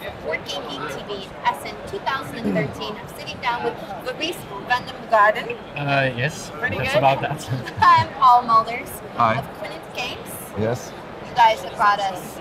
here for Board Game Geek TV, SN 2013. I'm sitting down with Maurice van den Garden. Yes, Pretty that's good. about that. I'm Paul Mulders Hi. of Quinnet Games. Yes. You guys have brought us.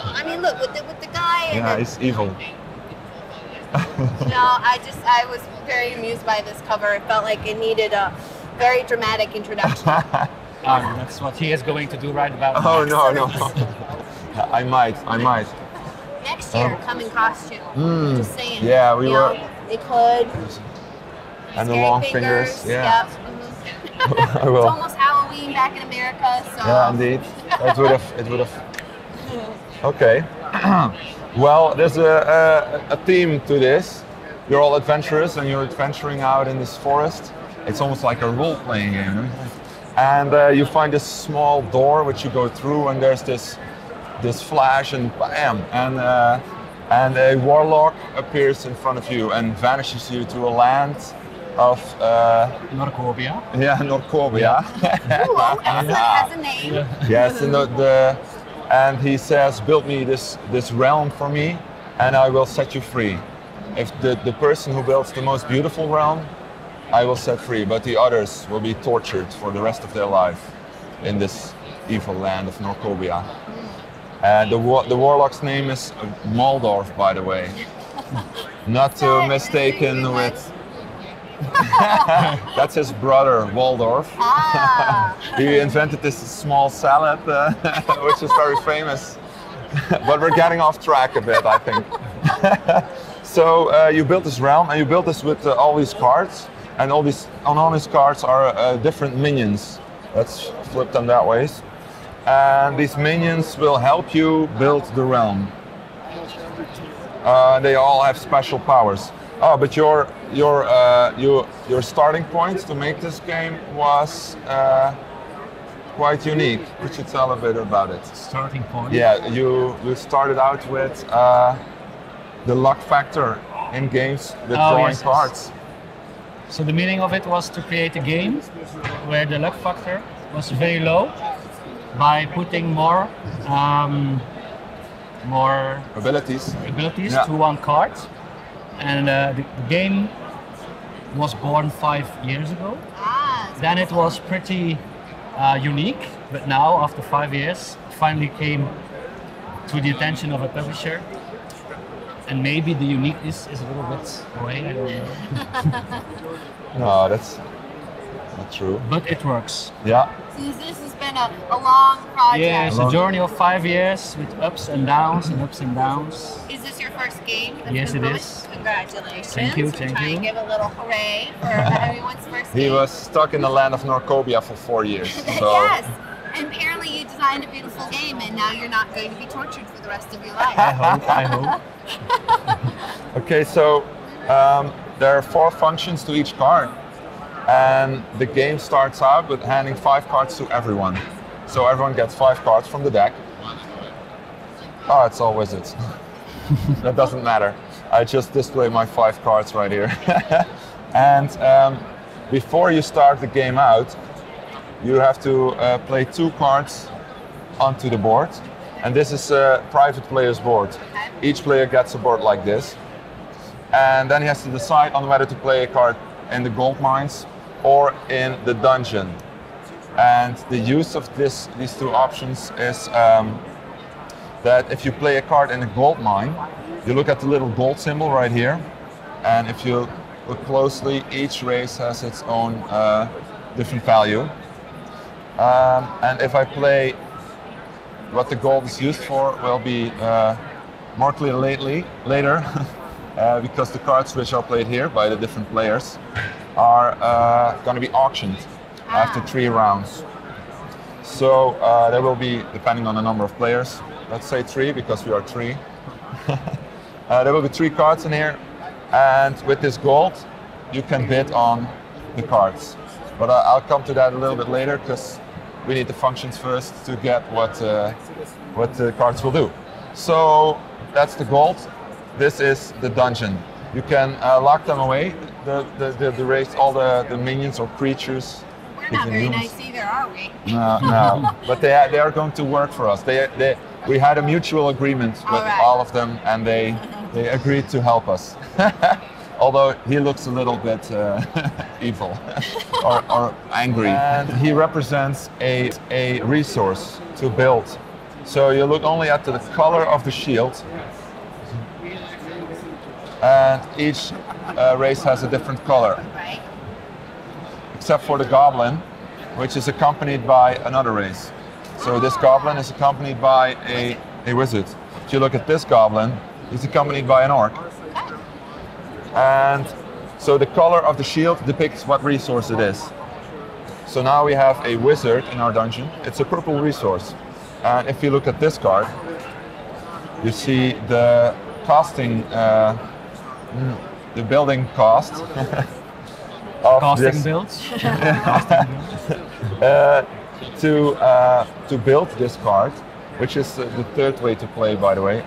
I mean, look with the guy. Yeah, and he's evil. I was very amused by this cover. It felt like it needed a very dramatic introduction. That's what he is going to do right about now. Oh no. I might. Next year, come in costume. Just saying. Yeah, we were. They could. And the Scary long fingers. Yeah. Yep. I will. It's almost Halloween back in America, so. Yeah, indeed. It would have. Okay. Well, there's a theme to this. You're all adventurous and you're adventuring out in this forest. It's almost like a role-playing game. And you find this small door which you go through, and there's this flash and bam, and a warlock appears in front of you and vanishes you to a land of Norcobia. Yeah, Norcobia. Cool, excellent, has a name. Yes, and he says, build me this realm for me, and I will set you free. If the person who builds the most beautiful realm, I will set free, but the others will be tortured for the rest of their life in this evil land of Norcobia. And the warlock's name is Moldorf, by the way. Not to mistaken with... That's his brother, Waldorf. He invented this small salad, which is very famous. But we're getting off track a bit, I think. So you built this realm, and you built this with all these cards. And all these cards are different minions. Let's flip them that way. And these minions will help you build the realm. They all have special powers. Oh, but your starting point to make this game was quite unique. Could you tell a bit about it? Starting point? Yeah, you started out with the luck factor in games with drawing cards. So the meaning of it was to create a game where the luck factor was very low by putting more abilities to one card. And the game was born 5 years ago. Then it was pretty unique, but now after 5 years, it finally came to the attention of a publisher. And maybe the uniqueness is a little bit away, I don't know. No, that's not true. But it works. Yeah. So this has been a long project. Yeah, it's a journey of 5 years with ups and downs and ups and downs. Is this your first game? Yes, it is. Congratulations. Thank you, Try and give a little hooray for everyone's first game. He was stuck in the land of Norcobia for 4 years. So. Yes. And apparently you designed a beautiful game, and now you're not going to be tortured for the rest of your life. I hope. Okay, so there are 4 functions to each card. And the game starts out with handing 5 cards to everyone. So everyone gets 5 cards from the deck. Oh, it's all wizards. That doesn't matter. I just display my 5 cards right here. And before you start the game out, you have to play 2 cards onto the board. And this is a private player's board. Each player gets a board like this. And then he has to decide on whether to play a card in the gold mines or in the dungeon. And the use of these 2 options is that if you play a card in a gold mine, you look at the little gold symbol right here. And if you look closely, each race has its own different value. And if I play what the gold is used for will be more clear later because the cards which are played here by the different players are going to be auctioned after 3 rounds. So there will be, depending on the number of players, let's say 3 because we are 3. There will be 3 cards in here, and with this gold you can bid on the cards. But I'll come to that a little bit later because we need the functions first to get what the cards will do. So that's the gold. This is the dungeon. You can lock them away. The race, all the minions or creatures. We're not very nice either, are we? No, but they are going to work for us. we had a mutual agreement with all of them, and they agreed to help us. Although he looks a little bit evil or angry. And he represents a resource to build. So you look only at the color of the shield, and each race has a different color. Right. Except for the goblin, which is accompanied by another race. So this goblin is accompanied by a wizard. If you look at this goblin, he's accompanied by an orc. And so the color of the shield depicts what resource it is. So now we have a wizard in our dungeon. It's a purple resource. And if you look at this card, you see the costing, the building cost of Casting builds. to build this card, which is the third way to play, by the way.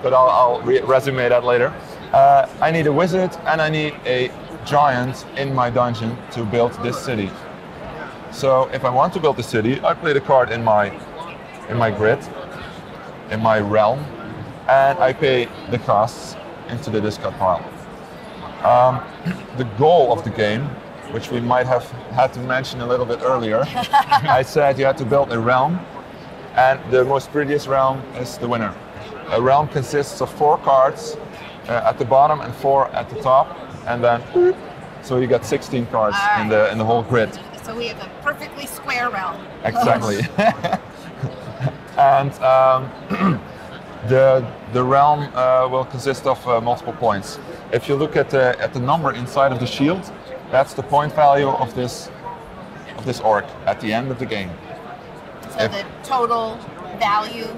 But I'll resume that later. I need a wizard and I need a giant in my dungeon to build this city. So if I want to build the city, I play the card in my grid, in my realm, and I pay the costs into the discard pile. The goal of the game, which we might have had to mention a little bit earlier, I said you had to build a realm, and the most prettiest realm is the winner. A realm consists of 4 cards at the bottom and 4 at the top, and then so you get 16 cards in the whole grid. So we have a perfectly square realm. Exactly. And the realm will consist of multiple points. If you look at the number inside of the shield, that's the point value of this orc at the end of the game. So the total value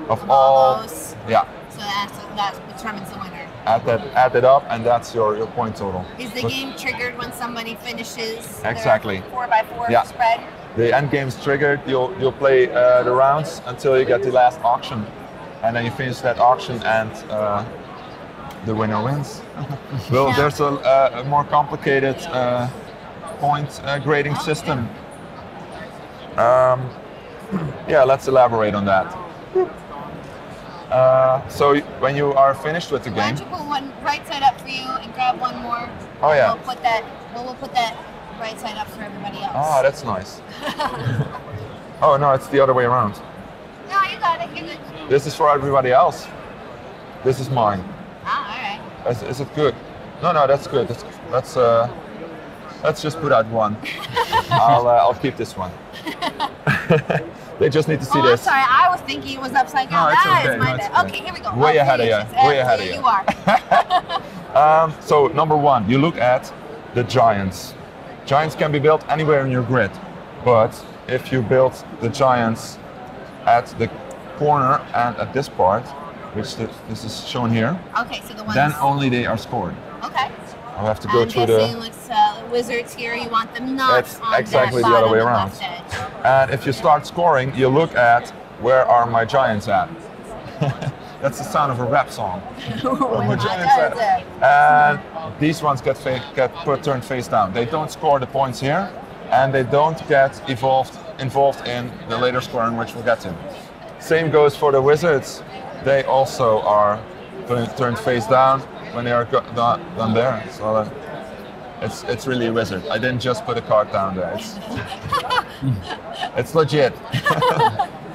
of all those. Yeah. So that determines the winner. Add it up, and that's your point total. Is the game triggered when somebody finishes exactly their 4x4 spread? The end game's triggered. You'll play the rounds until you get the last auction, and then you finish that auction, and the winner wins. Well, there's a more complicated point grading system. Yeah, let's elaborate on that. So when you are finished with the game, why don't you put one right side up for you and grab one more? Oh yeah. We'll put that right side up for everybody else. Oh, that's nice. Oh no, it's the other way around. No, you got it. You're good. This is for everybody else. This is mine. Ah, all right. Is it good? No, that's good. Let's just put out one. I'll keep this one. They just need to see this. I'm sorry. I was thinking it was upside down. No, it's okay. That is my No, it's bad. okay. Okay, here we go. Way ahead of you. Way ahead of you. You are. So number 1, you look at the giants. Giants can be built anywhere in your grid, but if you build the giants at the corner and at this part, which this is shown here, okay, so the ones. then only they are scored. Okay. I'll have to go through the. Wizards here, you want them not That's on exactly that the other way bottom around. left edge. And if you start scoring, you look at where are my giants at. That's the sound of a rap song. Where my giants at. And these ones get turned face down. They don't score the points here, and they don't get involved in the later scoring, which we'll get to. Same goes for the wizards. They also are turned face down when they are done there. So it's really a wizard. I didn't just put a card down there. It's legit.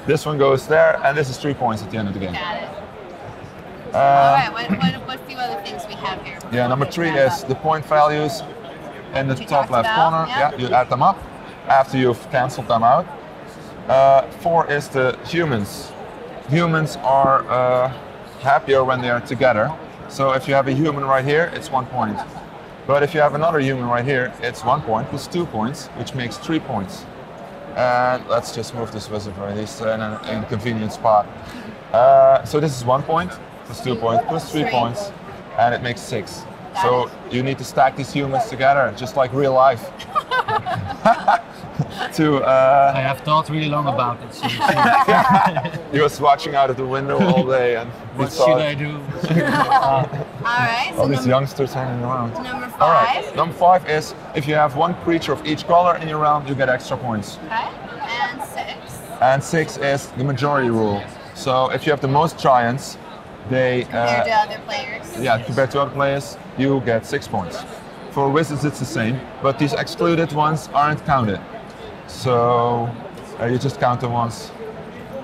This one goes there, and this is 3 points at the end of the game. Got it. All right, what few other things we have here? Yeah, number 3 is the point values in the top left corner. Yeah, you add them up after you've cancelled them out. 4 is the humans. Humans are happier when they are together. So if you have a human right here, it's 1 point. But if you have another human right here, it's 1 point plus 2 points, which makes 3 points. And let's just move this wizard right. He's in an inconvenient spot. So this is 1 point plus 2 points plus 3 points, and it makes 6. So you need to stack these humans together, just like real life. I have thought really long about it. So he was watching out of the window all day, and what should I do? All right. So all these youngsters hanging around. Number 5. All right. Number 5 is if you have 1 creature of each color in your round, you get extra points. Okay. And 6. And 6 is the majority rule. So if you have the most giants, they compared to other players. Yeah, compared to other players, you get 6 points. For wizards, it's the same, but these excluded ones aren't counted. So you just count the ones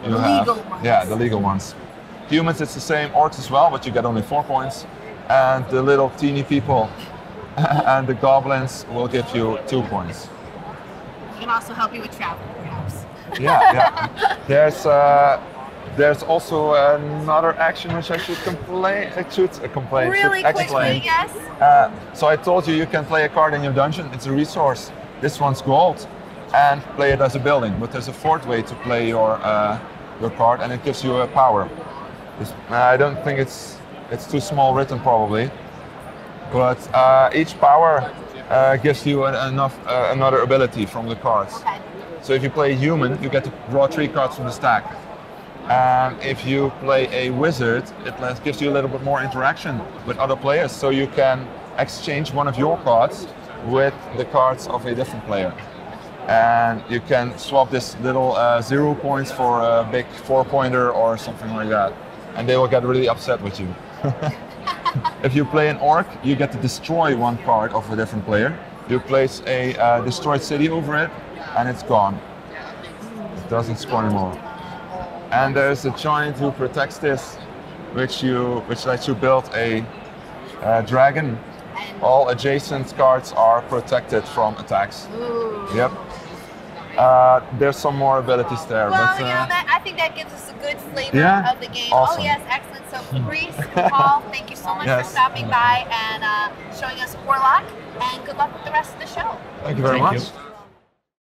you have. Legal ones. Yeah, the legal ones. Humans, it's the same. Orcs as well, but you get only 4 points. And the little teeny people and the goblins will give you 2 points. It can also help you with travel, perhaps. Yeah. There's also another action which I should explain. Really quickly, yes. So I told you can play a card in your dungeon. It's a resource. This one's gold, and play it as a building. But there's a fourth way to play your card, and it gives you a power. I don't think it's too small written probably, but each power gives you another ability from the cards. Okay. So if you play a human, you get to draw 3 cards from the stack. And if you play a wizard, it gives you a little bit more interaction with other players. So you can exchange one of your cards with the cards of a different player. And you can swap this little 0 points for a big 4-pointer or something like that. And they will get really upset with you. If you play an orc, you get to destroy 1 card of a different player. You place a destroyed city over it, and it's gone. It doesn't score anymore. And there's a giant who protects this, which lets you build a dragon. All adjacent cards are protected from attacks. Ooh. Yep. There's some more abilities there. Well, but, I think that gives us a good flavor of the game. Awesome. Oh yes, excellent. So Fabrice, Paul, thank you so much for stopping by and showing us Warlock, and good luck with the rest of the show. Thank you very much.